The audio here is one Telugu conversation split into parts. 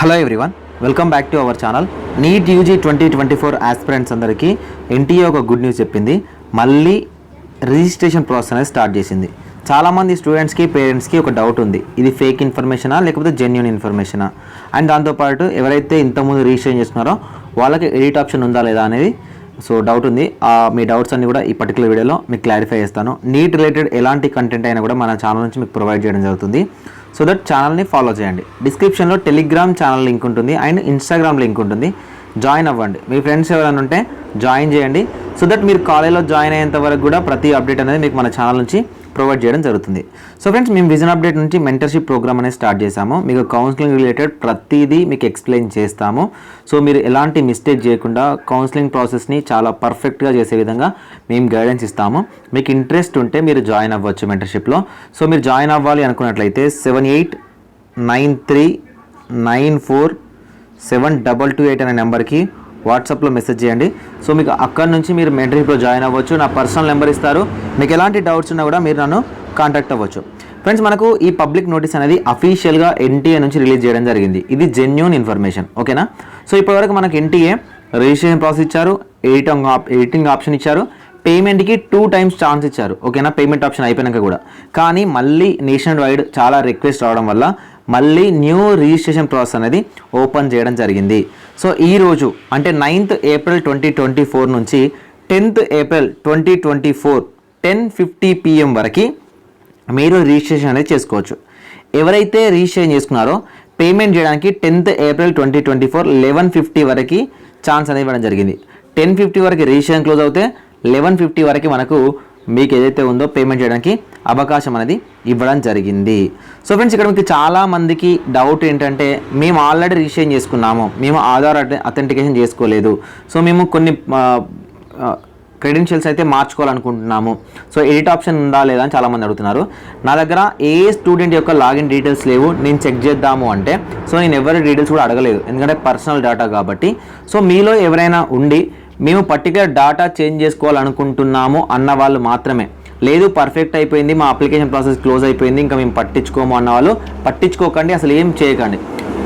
Hello everyone, welcome back to our channel. NEET UG 2024 aspirants అందరికీ ఎన్టీఏ ఒక గుడ్ న్యూస్ చెప్పింది. మళ్ళీ రిజిస్ట్రేషన్ ప్రాసెస్ అనేది స్టార్ట్ చేసింది. చాలామంది స్టూడెంట్స్కి పేరెంట్స్కి ఒక డౌట్ ఉంది, ఇది ఫేక్ ఇన్ఫర్మేషనా లేకపోతే జెన్యూన్ ఇన్ఫర్మేషనా. అండ్ దాంతోపాటు ఎవరైతే ఇంతకుముందు రిజిస్ట్రేషన్ చేస్తున్నారో వాళ్ళకి ఎడిట్ ఆప్షన్ ఉందా లేదా అనేది డౌట్ ఉంది. మీ డౌట్స్ అన్ని కూడా ఈ పర్టికులర్ వీడియోలో మీకు క్లారిఫై చేస్తాను. నీట్ రిలేటెడ్ ఎలాంటి కంటెంట్ అయినా కూడా మన ఛానల్ నుంచి మీకు ప్రొవైడ్ చేయడం జరుగుతుంది. సో దట్ ఛానల్ని ఫాలో చేయండి. డిస్క్రిప్షన్లో టెలిగ్రామ్ ఛానల్ లింక్ ఉంటుంది అండ్ ఇన్స్టాగ్రామ్ లింక్ ఉంటుంది. జాయిన్ అవ్వండి. మీ ఫ్రెండ్స్ ఎవరైనా ఉంటే జాయిన్ చేయండి. సో దట్ మీరు కాలేజ్లో జాయిన్ అయ్యేంత వరకు కూడా ప్రతి అప్డేట్ అనేది మీకు మన ఛానల్ నుంచి ప్రొవైడ్ చేయడం జరుగుతుంది. సో ఫ్రెండ్స్, మేము విజన్ అప్డేట్ నుంచి మెంటర్షిప్ ప్రోగ్రామ్ అనేది స్టార్ట్ చేశాము. మీకు కౌన్సిలింగ్ రిలేటెడ్ ప్రతిదీ మీకు ఎక్స్ప్లెయిన్ చేస్తాము. సో మీరు ఎలాంటి మిస్టేక్ చేయకుండా కౌన్సిలింగ్ ప్రాసెస్ని చాలా పర్ఫెక్ట్గా చేసే విధంగా మేము గైడెన్స్ ఇస్తాము. మీకు ఇంట్రెస్ట్ ఉంటే మీరు జాయిన్ అవ్వచ్చు మెంటర్షిప్లో. సో మీరు జాయిన్ అవ్వాలి అనుకున్నట్లయితే 7893947228 అనే నెంబర్కి వాట్సాప్లో మెసేజ్ చేయండి. సో మీకు అక్కడ నుంచి మీరు మెంటర్షిప్లో జాయిన్ అవ్వచ్చు. నా పర్సనల్ నెంబర్ ఇస్తారు. మీకు ఎలాంటి డౌట్స్ ఉన్నా కూడా మీరు నన్ను కాంటాక్ట్ అవ్వచ్చు. ఫ్రెండ్స్, మనకు ఈ పబ్లిక్ నోటీస్ అనేది అఫీషియల్గా ఎన్టీఏ నుంచి రిలీజ్ చేయడం జరిగింది. ఇది జెన్యూన్ ఇన్ఫర్మేషన్, ఓకేనా. సో ఇప్పటివరకు మనకు ఎన్టీఏ రిజిస్ట్రేషన్ ప్రాసెస్ ఇచ్చారు, ఎడిటింగ్ ఆప్షన్ ఇచ్చారు, పేమెంట్కి 2 times ఛాన్స్ ఇచ్చారు, ఓకేనా. పేమెంట్ ఆప్షన్ అయిపోయినాక కూడా. కానీ మళ్ళీ నేషనల్ వైడ్ చాలా రిక్వెస్ట్ రావడం వల్ల మళ్ళీ న్యూ రిజిస్ట్రేషన్ ప్రాసెస్ అనేది ఓపెన్ చేయడం జరిగింది. సో ఈరోజు అంటే 9th April 2024 నుంచి 10th April 2024 10:50 PM వరకు మీరు రిజిస్ట్రేషన్ అనేది చేసుకోవచ్చు. ఎవరైతే రిజిస్ట్రేషన్ చేసుకున్నారో పేమెంట్ చేయడానికి 10th April 2024 11:50 వరకు ఛాన్స్ అనేది ఇవ్వడం జరిగింది. 10:50 వరకు రిజిస్ట్రేషన్ క్లోజ్ అవుతే 11:50 వరకు మనకు మీకు ఏదైతే ఉందో పేమెంట్ చేయడానికి అవకాశం అనేది ఇవ్వడం జరిగింది. సో ఫ్రెండ్స్, ఇక్కడ మీకు చాలామందికి డౌట్ ఏంటంటే మేము ఆల్రెడీ రిజిస్ట్రేషన్ చేసుకున్నాము, మేము ఆధార్ అథెంటికేషన్ చేసుకోలేదు, సో మేము కొన్ని క్రెడెన్షియల్స్ అయితే మార్చుకోవాలనుకుంటున్నాము, సో ఎడిట్ ఆప్షన్ ఉందా లేదా అని చాలామంది అడుగుతున్నారు. నా దగ్గర ఏ స్టూడెంట్ యొక్క లాగిన్ డీటెయిల్స్ లేవు, నేను చెక్ చేద్దాము అంటే సో నేను ఎవరి డీటెయిల్స్ కూడా అడగలేదు, ఎందుకంటే పర్సనల్ డేటా కాబట్టి. సో మీలో ఎవరైనా ఉండి మేము పర్టికులర్ డేటా చేంజ్ చేసుకోవాలనుకుంటున్నాము అన్న వాళ్ళు మాత్రమే, లేదు పర్ఫెక్ట్ అయిపోయింది, మా అప్లికేషన్ ప్రాసెస్ క్లోజ్ అయిపోయింది, ఇంకా మేము పట్టించుకోము అన్న వాళ్ళు పట్టించుకోకండి, అసలు ఏం చేయకండి,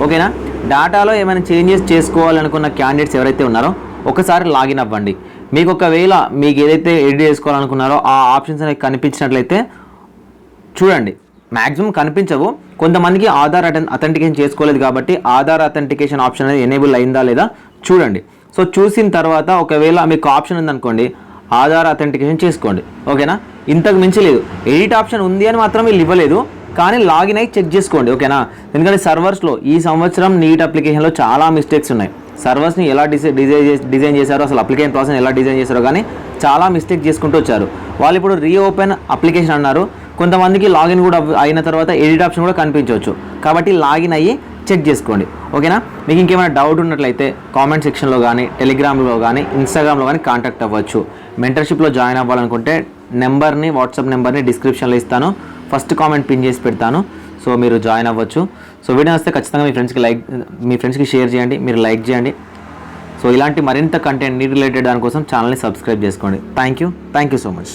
ఓకేనా. డేటాలో ఏమైనా చేంజెస్ చేసుకోవాలనుకున్న క్యాండిడేట్స్ ఎవరైతే ఉన్నారో ఒకసారి లాగిన్ అవ్వండి. మీకు ఒకవేళ మీకు ఏదైతే ఎడిట్ చేసుకోవాలనుకున్నారో ఆ ఆప్షన్స్ అనేవి కనిపించినట్లయితే చూడండి. మ్యాక్సిమం కనిపించవు, కొంతమందికి ఆధార్ అథెంటికేషన్ చేసుకోలేదు కాబట్టి ఆధార్ అథెంటికేషన్ ఆప్షన్ అనేది ఎనేబుల్ అయిందా లేదా చూడండి. సో చూసిన తర్వాత ఒకవేళ మీకు ఆప్షన్ ఉందనుకోండి, ఆధార్ అథెంటికేషన్ చేసుకోండి, ఓకేనా. ఇంతకు మించి లేదు. ఎడిట్ ఆప్షన్ ఉంది అని మాత్రం వీళ్ళు ఇవ్వలేదు, కానీ లాగిన్ అయ్యి చెక్ చేసుకోండి, ఓకేనా. ఎందుకంటే సర్వర్స్లో ఈ సంవత్సరం నీట్ అప్లికేషన్లో చాలా మిస్టేక్స్ ఉన్నాయి. సర్వర్స్ని ఎలా డిజైన్ చేశారో, అసలు అప్లికేషన్ ప్రాసెస్ ఎలా డిజైన్ చేశారో కానీ చాలా మిస్టేక్ చేసుకుంటూ వచ్చారు. వాళ్ళు ఇప్పుడు రీఓపెన్ అప్లికేషన్ అన్నారు, కొంతమందికి లాగిన్ కూడా అయిన తర్వాత ఎడిట్ ఆప్షన్ కూడా కనిపించవచ్చు. కాబట్టి లాగిన్ అయ్యి చెక్ చేసుకోండి, ఓకేనా. మీకు ఇంకేమైనా డౌట్ ఉన్నట్లయితే కామెంట్ సెక్షన్లో కానీ, టెలిగ్రామ్లో కానీ, ఇన్స్టాగ్రామ్లో కానీ కాంటాక్ట్ అవ్వచ్చు. మెంటర్షిప్లో జాయిన్ అవ్వాలనుకుంటే వాట్సాప్ నెంబర్ని డిస్క్రిప్షన్లో ఇస్తాను, ఫస్ట్ కామెంట్ పిన్ చేసి పెడతాను. సో మీరు జాయిన్ అవ్వచ్చు. సో వీడియో వస్తే ఖచ్చితంగా మీ ఫ్రెండ్స్కి షేర్ చేయండి, మీరు లైక్ చేయండి. సో ఇలాంటి మరింత కంటెంట్ నీట్ రిలేటెడ్ దానికోసం ఛానల్ని సబ్స్క్రైబ్ చేసుకోండి. Thank you so much.